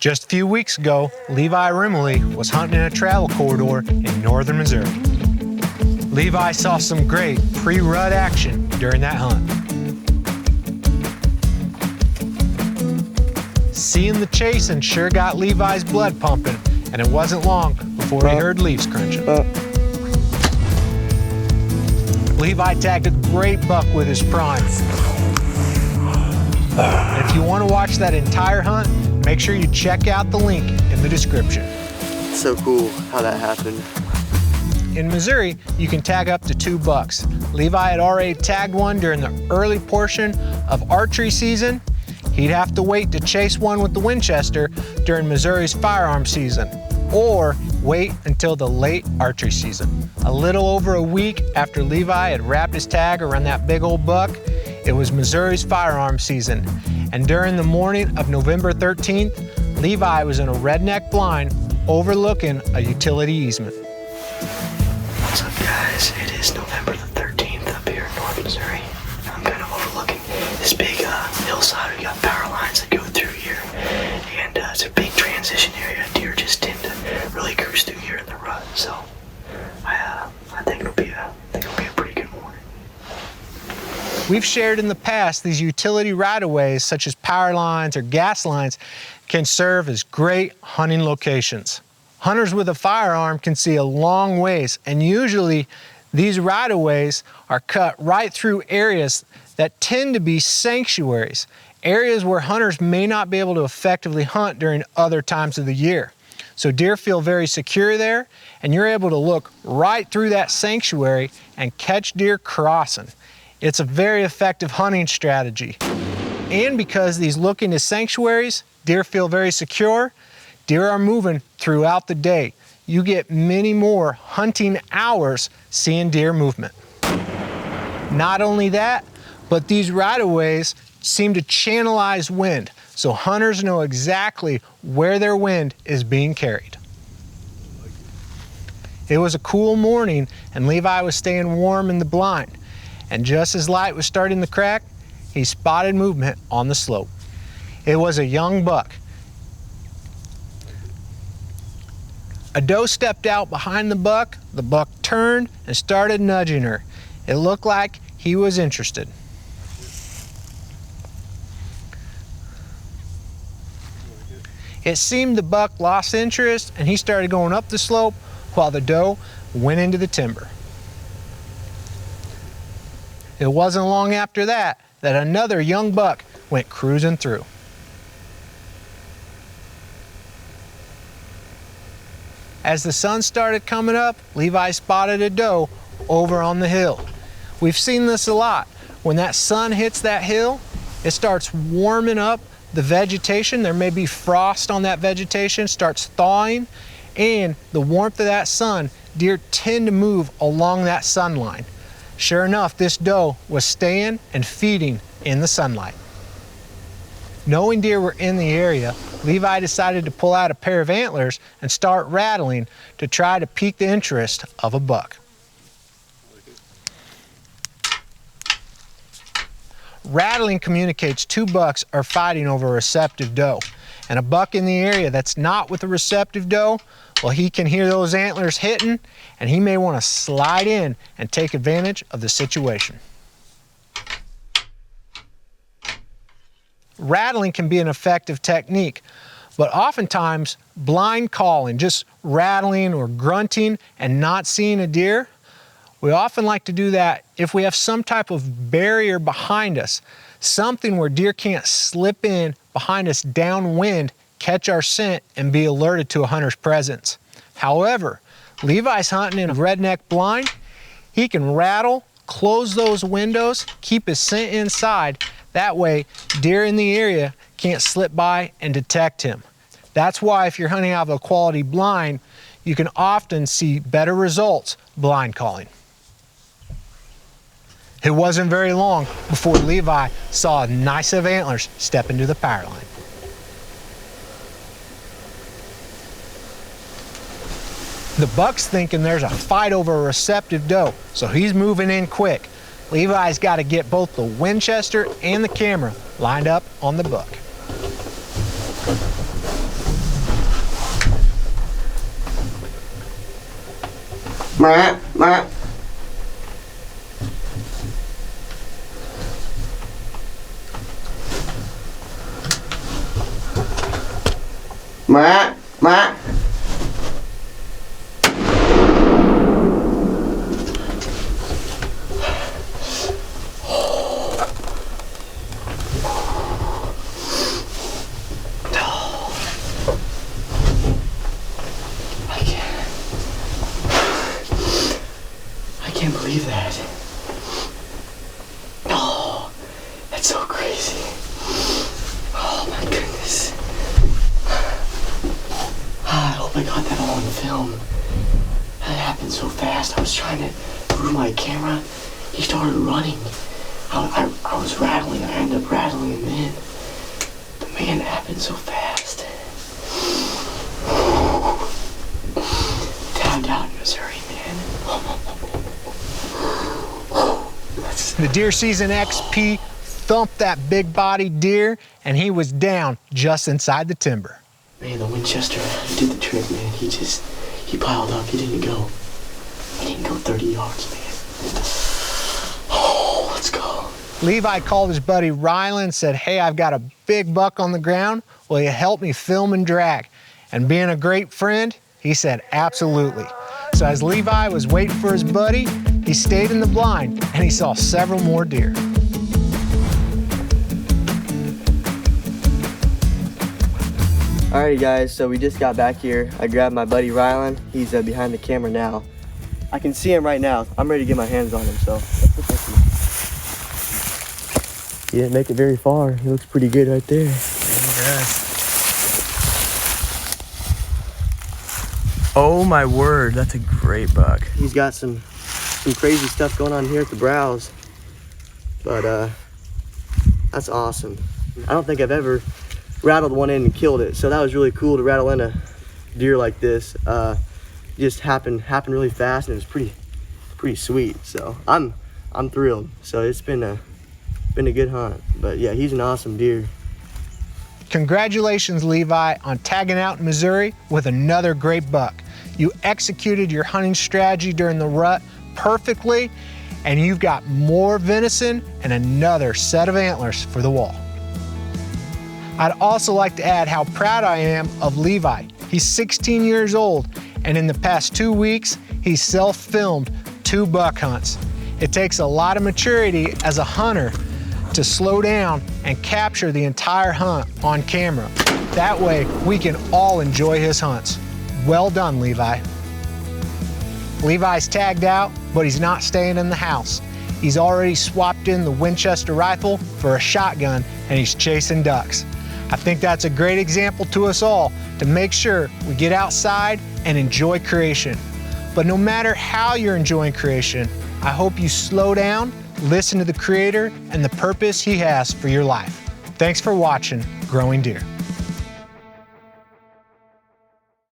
Just a few weeks ago, Levi Rimley was hunting in a travel corridor in northern Missouri. Levi saw some great pre-rut action during that hunt. Seeing the chasing sure got Levi's blood pumping, and it wasn't long before he heard leaves crunching. Levi tagged a great buck with his prime. And if you want to watch that entire hunt, make sure you check out the link in the description. It's so cool how that happened. In Missouri, you can tag up to 2 bucks. Levi had already tagged one during the early portion of archery season. He'd have to wait to chase one with the Winchester during Missouri's firearm season, or wait until the late archery season. A little over a week after Levi had wrapped his tag around that big old buck, it was Missouri's firearm season. And during the morning of November 13th, Levi was in a Redneck Blind overlooking a utility easement. What's up, guys? It is November the 13th up here in North Missouri. I'm kind of overlooking this big hillside. We got power lines that go through here, and it's a big transition area. Deer just tend to really cruise through here in the rut. So I think it'll be a pretty good morning. We've shared in the past these utility right-of-ways, such as power lines or gas lines, can serve as great hunting locations. Hunters with a firearm can see a long ways, and usually these right-of-ways are cut right through areas that tend to be sanctuaries, areas where hunters may not be able to effectively hunt during other times of the year. So deer feel very secure there, and you're able to look right through that sanctuary and catch deer crossing. It's a very effective hunting strategy. And because these look into sanctuaries, deer feel very secure, deer are moving throughout the day. You get many more hunting hours seeing deer movement. Not only that, but these right-of-ways seem to channelize wind, so hunters know exactly where their wind is being carried. It was a cool morning, and Levi was staying warm in the blind. And just as light was starting to crack, he spotted movement on the slope. It was a young buck. A doe stepped out behind the buck turned and started nudging her. It looked like he was interested. It seemed the buck lost interest and he started going up the slope while the doe went into the timber. It wasn't long after that another young buck went cruising through. As the sun started coming up, Levi spotted a doe over on the hill. We've seen this a lot. When that sun hits that hill, it starts warming up the vegetation. There may be frost on that vegetation, starts thawing, and the warmth of that sun, deer tend to move along that sun line. Sure enough, this doe was staying and feeding in the sunlight. Knowing deer were in the area, Levi decided to pull out a pair of antlers and start rattling to try to pique the interest of a buck. Rattling communicates 2 bucks are fighting over a receptive doe. And a buck in the area that's not with a receptive doe, well, he can hear those antlers hitting, and he may want to slide in and take advantage of the situation. Rattling can be an effective technique, but oftentimes blind calling, just rattling or grunting and not seeing a deer, we often like to do that if we have some type of barrier behind us, something where deer can't slip in behind us downwind, catch our scent, and be alerted to a hunter's presence. However, Levi's hunting in a Redneck Blind. He can rattle, close those windows, keep his scent inside. That way, deer in the area can't slip by and detect him. That's why if you're hunting out of a quality blind, you can often see better results blind calling. It wasn't very long before Levi saw a nice set of antlers step into the power line. The buck's thinking there's a fight over a receptive doe, so he's moving in quick. Levi's got to get both the Winchester and the camera lined up on the buck. Meh, meh. Meh, meh. I can't believe that. Oh, that's so crazy. Oh my goodness. I hope I got that all on film. That happened so fast. I was trying to move my camera. He started running. I was rattling. I ended up rattling him in. But man, it happened so fast. Tagged out in Missouri, man. The Deer Season XP thumped that big-bodied deer, and he was down just inside the timber. Man, the Winchester did the trick, man. He piled up. He didn't go 30 yards, man. Oh, let's go. Levi called his buddy Rattling and said, hey, I've got a big buck on the ground. Will you help me film and drag? And being a great friend, he said, absolutely. So as Levi was waiting for his buddy, he stayed in the blind and he saw several more deer. Alrighty guys, so we just got back here. I grabbed my buddy Rattling. He's behind the camera now. I can see him right now. I'm ready to get my hands on him, so. He didn't make it very far. He looks pretty good right there. Okay. Oh my word, that's a great buck. He's got some crazy stuff going on here at the brows, but that's awesome. I don't think I've ever rattled one in and killed it, so that was really cool to rattle in a deer like this. Just happened really fast, and it was pretty sweet. So I'm thrilled. So it's been a good hunt. But yeah, he's an awesome deer. Congratulations, Levi, on tagging out in Missouri with another great buck. You executed your hunting strategy during the rut perfectly, and you've got more venison and another set of antlers for the wall. I'd also like to add how proud I am of Levi. He's 16 years old, and in the past 2 weeks, he's self-filmed 2 buck hunts. It takes a lot of maturity as a hunter to slow down and capture the entire hunt on camera. That way, we can all enjoy his hunts. Well done, Levi. Levi's tagged out, but he's not staying in the house. He's already swapped in the Winchester rifle for a shotgun, and he's chasing ducks. I think that's a great example to us all to make sure we get outside and enjoy creation. But no matter how you're enjoying creation, I hope you slow down, listen to the Creator and the purpose He has for your life. Thanks for watching Growing Deer.